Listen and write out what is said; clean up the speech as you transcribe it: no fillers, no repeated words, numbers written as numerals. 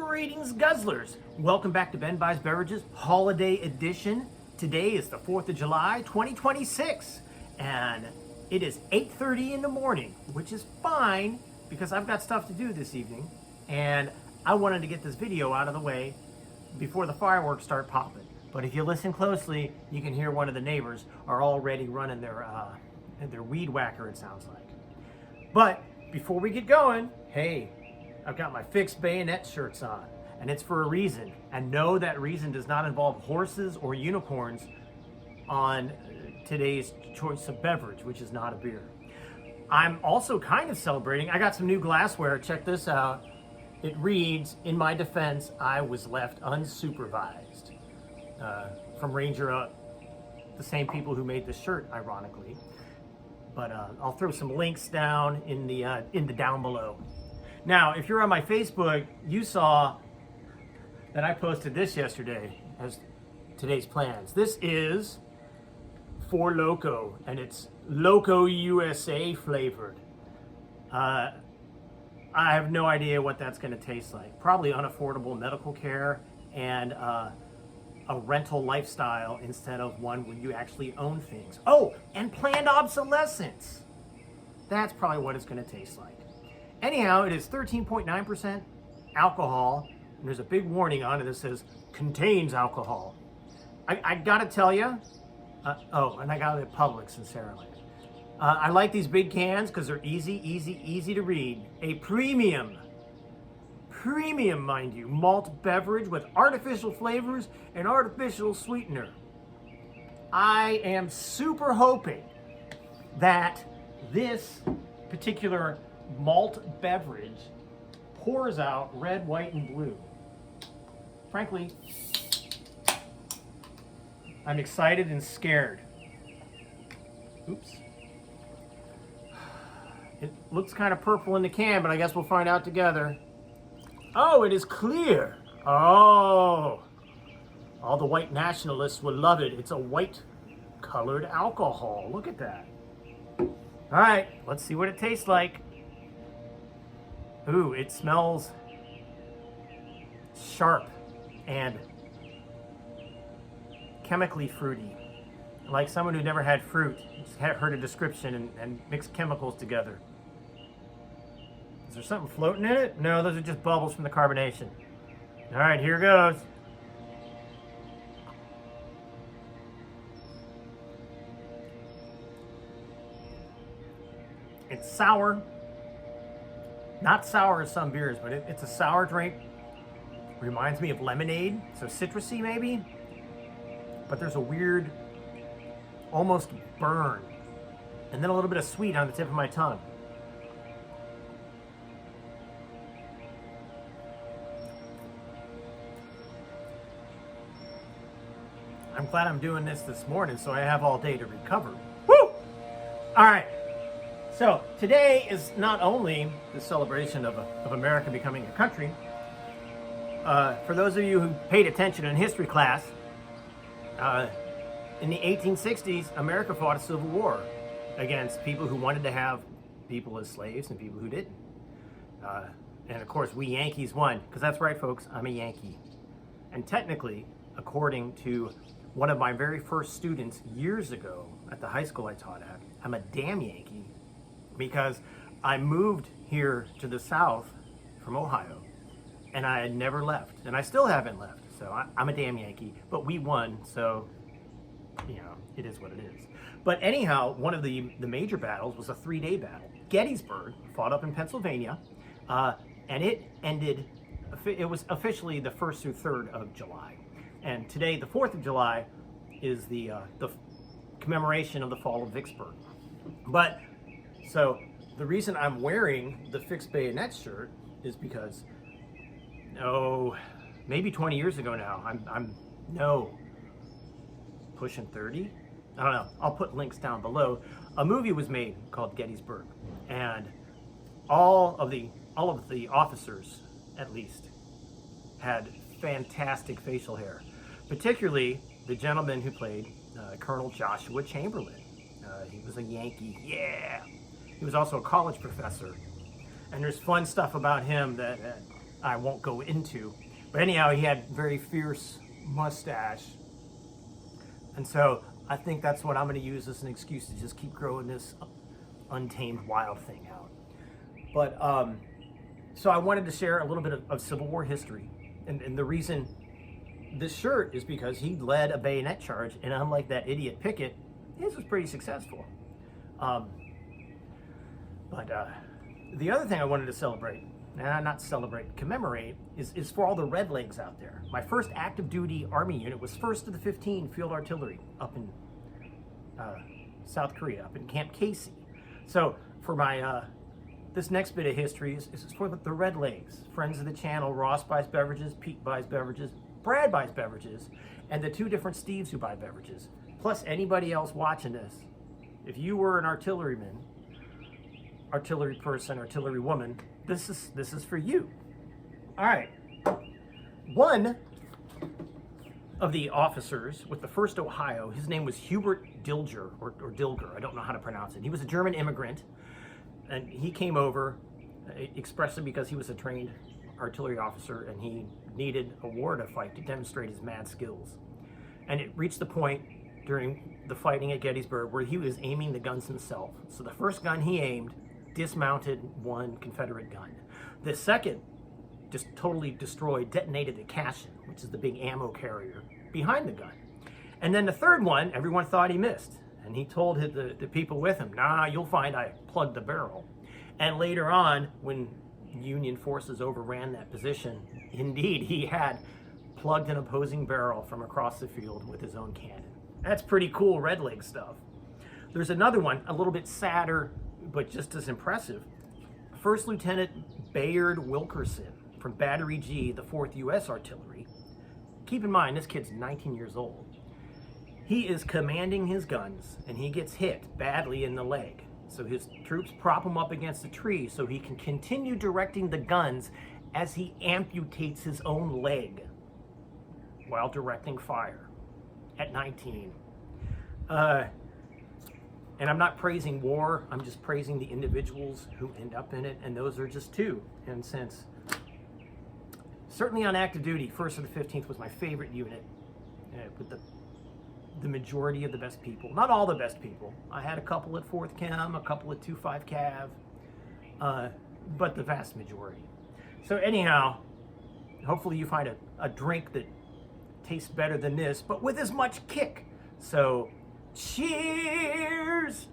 Greetings, guzzlers. Welcome back to Ben Buys Beverages Holiday Edition. Today is the 4th of July, 2026, and it is 8:30 in the morning, which is fine because I've got stuff to do this evening, and I wanted to get this video out of the way before the fireworks start popping. But if you listen closely, you can hear one of the neighbors are already running their weed whacker, it sounds like. But before we get going, hey, I've got my fixed bayonet shirts on, and it's for a reason. And no, that reason does not involve horses or unicorns on today's choice of beverage, which is not a beer. I'm also kind of celebrating. I got some new glassware. Check this out. It reads, in my defense, I was left unsupervised. From Ranger Up, the same people who made this shirt, ironically. But I'll throw some links down in the down below. Now, if you're on my Facebook, you saw that I posted this yesterday as today's plans. This is for Loko, and it's Loko USA flavored. I have no idea what that's going to taste like. Probably unaffordable medical care and a rental lifestyle instead of one where you actually own things. Oh, and planned obsolescence. That's probably what it's going to taste like. Anyhow, it is 13.9% alcohol, and there's a big warning on it that says, contains alcohol. I gotta tell you, and I got it at Publix in Saraland. I like these big cans because they're easy to read. A premium, mind you, malt beverage with artificial flavors and artificial sweetener. I am super hoping that this particular malt beverage pours out red, white, and blue. Frankly, I'm excited and scared. Oops. It looks kind of purple in the can, but I guess we'll find out together. Oh, it is clear. Oh, all the white nationalists will love it. It's a white colored alcohol. Look at that. All right, let's see what it tastes like. Ooh, it smells sharp and chemically fruity. Like someone who never had fruit, heard a description and mixed chemicals together. Is there something floating in it? No, those are just bubbles from the carbonation. All right, here goes. It's sour. Not sour as some beers, but it's a sour drink. Reminds me of lemonade, so citrusy maybe. But there's a weird, almost burn, and then a little bit of sweet on the tip of my tongue. I'm glad I'm doing this morning, so I have all day to recover. Woo! All right. So today is not only the celebration of America becoming a country. For those of you who paid attention in history class, in the 1860s, America fought a civil war against people who wanted to have people as slaves and people who didn't. And of course, we Yankees won, because that's right, folks, I'm a Yankee. And technically, according to one of my very first students years ago at the high school I taught at, I'm a damn Yankee. Because I moved here to the South from Ohio, and I had never left, and I still haven't left. So I'm a damn Yankee, but we won, so you know, it is what it is. But anyhow, one of the major battles was a 3-day battle. Gettysburg, fought up in Pennsylvania, and it ended. It was officially the 1st through 3rd of July, and today, the 4th of July, is the commemoration of the fall of Vicksburg. But so the reason I'm wearing the fixed bayonet shirt is because, maybe 20 years ago now, I'm pushing 30? I don't know. I'll put links down below. A movie was made called Gettysburg, and all of the officers, at least, had fantastic facial hair, particularly the gentleman who played Colonel Joshua Chamberlain. He was a Yankee, yeah. He was also a college professor, and there's fun stuff about him that I won't go into. But anyhow, he had very fierce mustache. And so I think that's what I'm going to use as an excuse to just keep growing this untamed wild thing out. But so I wanted to share a little bit of Civil War history. And the reason this shirt is because he led a bayonet charge, and unlike that idiot Pickett, his was pretty successful. But the other thing I wanted to celebrate, not celebrate, commemorate, is for all the redlegs out there. My first active duty Army unit was 1st of the 15 Field Artillery up in South Korea, up in Camp Casey. So for my this next bit of history is for the redlegs, friends of the channel. Ross buys beverages, Pete buys beverages, Brad buys beverages, and the 2 different Steves who buy beverages. Plus anybody else watching this. If you were an artilleryman, artillery person, artillery woman, this is for you. All right. One of the officers with the 1st Ohio, his name was Hubert Dilger, or Dilger, I don't know how to pronounce it. He was a German immigrant, and he came over expressly because he was a trained artillery officer and he needed a war to fight to demonstrate his mad skills. And it reached the point during the fighting at Gettysburg where he was aiming the guns himself. So the first gun he aimed dismounted one Confederate gun. The second just totally destroyed, detonated the Cashin, which is the big ammo carrier behind the gun. And then the third one, everyone thought he missed. And he told the people with him, nah, you'll find I plugged the barrel. And later on, when Union forces overran that position, indeed, he had plugged an opposing barrel from across the field with his own cannon. That's pretty cool redleg stuff. There's another one, a little bit sadder, but just as impressive. First Lieutenant Bayard Wilkerson from Battery G, the 4th U.S. Artillery. Keep in mind, this kid's 19 years old. He is commanding his guns, and he gets hit badly in the leg. So his troops prop him up against a tree so he can continue directing the guns as he amputates his own leg while directing fire at 19. And I'm not praising war, I'm just praising the individuals who end up in it, and those are just 2. And since, certainly on active duty, 1st of the 15th was my favorite unit, with the majority of the best people. Not all the best people. I had a couple at 4th Chem, a couple at 2-5 Cav, but the vast majority. So anyhow, hopefully you find a drink that tastes better than this, but with as much kick. So, cheers!